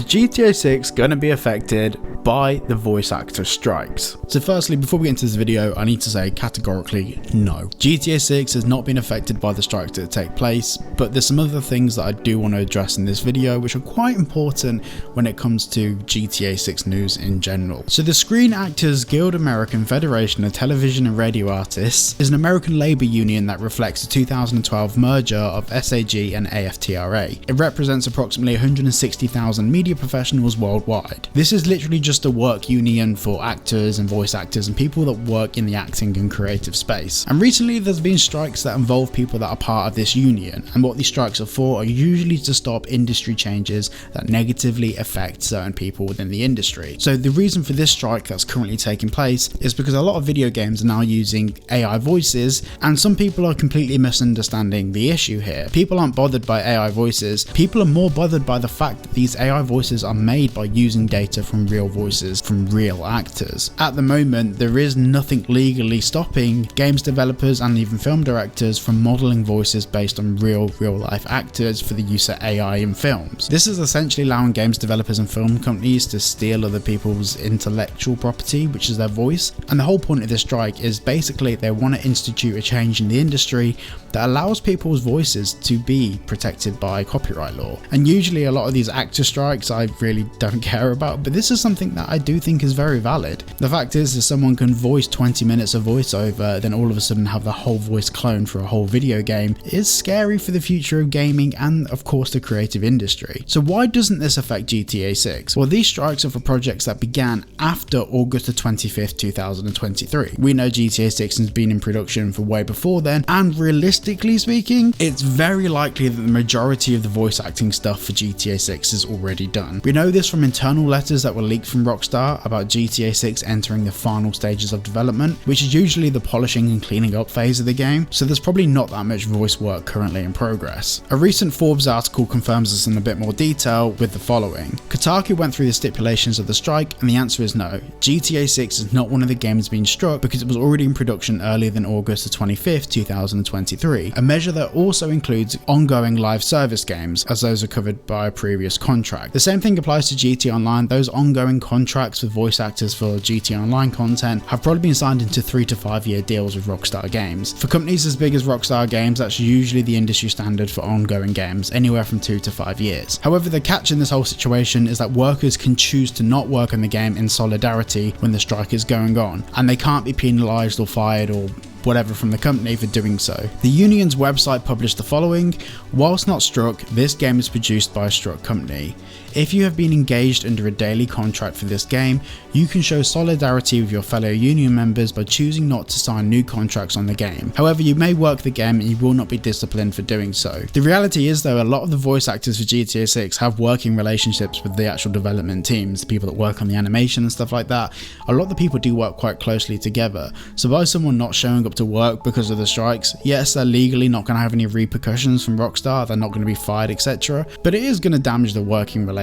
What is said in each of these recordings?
GTA 6 gonna be affected by the voice actor strikes? So firstly, before we get into this video, I need to say categorically no. GTA 6 has not been affected by the strikes that take place, but there's some other things that I do want to address in this video which are quite important when it comes to GTA 6 news in general. So the Screen Actors Guild American Federation of Television and Radio Artists is an American labor union that reflects the 2012 merger of SAG and AFTRA. It represents approximately 160,000 media professionals worldwide. This is literally just a work union for actors and voice actors and people that work in the acting and creative space. And recently there's been strikes that involve people that are part of this union, and what these strikes are for are usually to stop industry changes that negatively affect certain people within the industry. So the reason for this strike that's currently taking place is because a lot of video games are now using AI voices, and some people are completely misunderstanding the issue here. People aren't bothered by AI voices, people are more bothered by the fact that these AI voices are made by using data from real voices from real actors. At the moment, there is nothing legally stopping games developers and even film directors from modeling voices based on real life actors for the use of AI in films. This is essentially allowing games developers and film companies to steal other people's intellectual property, which is their voice. And the whole point of this strike is basically they want to institute a change in the industry that allows people's voices to be protected by copyright law. And usually a lot of these actor strikes I really don't care about, but this is something that I do think is very valid. The fact is, if someone can voice 20 minutes of voiceover, then all of a sudden have the whole voice cloned for a whole video game, is scary for the future of gaming and of course the creative industry. So why doesn't this affect GTA 6? Well, these strikes are for projects that began after August the 25th, 2023. We know GTA 6 has been in production for way before then, and realistically speaking, it's very likely that the majority of the voice acting stuff for GTA 6 is already done. We know this from internal letters that were leaked from Rockstar about GTA 6 entering the final stages of development, which is usually the polishing and cleaning up phase of the game, so there's probably not that much voice work currently in progress. A recent Forbes article confirms this in a bit more detail with the following. Kotaku went through the stipulations of the strike and the answer is no. GTA 6 is not one of the games being struck because it was already in production earlier than August the 25th, 2023, a measure that also includes ongoing live service games, as those are covered by a previous contract. The same thing applies to GT Online. Those ongoing contracts with voice actors for GT Online content have probably been signed into 3 to 5 year deals with Rockstar Games. For companies as big as Rockstar Games, that's usually the industry standard for ongoing games, anywhere from 2 to 5 years. However, the catch in this whole situation is that workers can choose to not work on the game in solidarity when the strike is going on, and they can't be penalised or fired or whatever from the company for doing so. The union's website published the following: whilst not struck, this game is produced by a struck company. If you have been engaged under a daily contract for this game, you can show solidarity with your fellow union members by choosing not to sign new contracts on the game. However, you may work the game and you will not be disciplined for doing so. The reality is though, a lot of the voice actors for GTA 6 have working relationships with the actual development teams, the people that work on the animation and stuff like that. A lot of the people do work quite closely together. So by someone not showing up to work because of the strikes, yes, they're legally not going to have any repercussions from Rockstar, they're not going to be fired, etc. But it is going to damage the working relationship.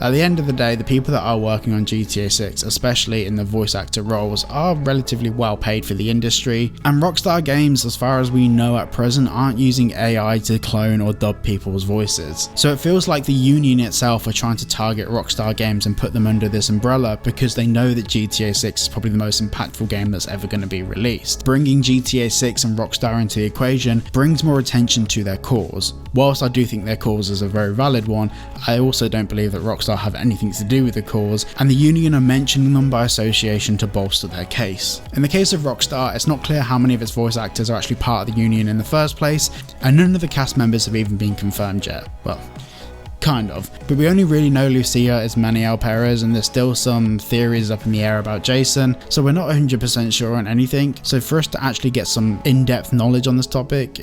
At the end of the day, the people that are working on GTA 6, especially in the voice actor roles, are relatively well paid for the industry, and Rockstar Games, as far as we know at present, aren't using AI to clone or dub people's voices. So it feels like the union itself are trying to target Rockstar Games and put them under this umbrella because they know that GTA 6 is probably the most impactful game that's ever going to be released. Bringing GTA 6 and Rockstar into the equation brings more attention to their cause. Whilst I do think their cause is a very valid one, I also don't believe that Rockstar have anything to do with the cause, and the union are mentioning them by association to bolster their case. In the case of Rockstar, it's not clear how many of its voice actors are actually part of the union in the first place, and none of the cast members have even been confirmed yet. Well, kind of. But we only really know Lucia is Maniel Perez, and there's still some theories up in the air about Jason, so we're not 100% sure on anything. So for us to actually get some in-depth knowledge on this topic,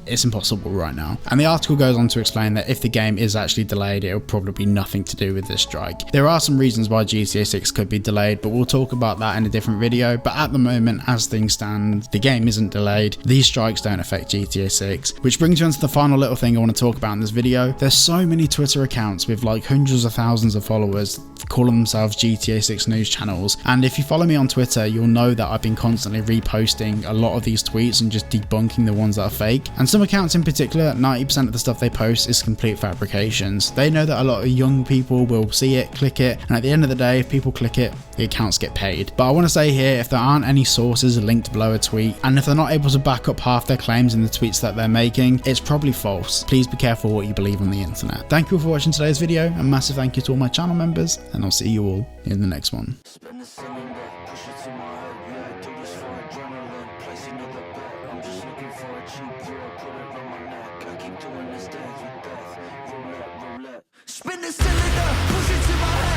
it's impossible right now. And the article goes on to explain that if the game is actually delayed, it'll probably be nothing to do with this strike. There are some reasons why GTA 6 could be delayed, but we'll talk about that in a different video. But at the moment, as things stand, the game isn't delayed. These strikes don't affect GTA 6, which brings you on to the final little thing I want to talk about in this video. There's so many Twitter accounts with like hundreds of thousands of followers calling themselves GTA 6 news channels, and if you follow me on Twitter, you'll know that I've been constantly reposting a lot of these tweets and just debunking the ones that are fake. And some accounts in particular, 90% of the stuff they post is complete fabrications. They know that a lot of young people will see it, click it, and at the end of the day, if people click it, the accounts get paid. But I want to say here, if there aren't any sources linked below a tweet, and if they're not able to back up half their claims in the tweets that they're making, it's probably false. Please be careful what you believe on the internet. Thank you for watching today's video, and massive thank you to all my channel members, and I'll see you all in the next one. Spin the cylinder, push it to my head.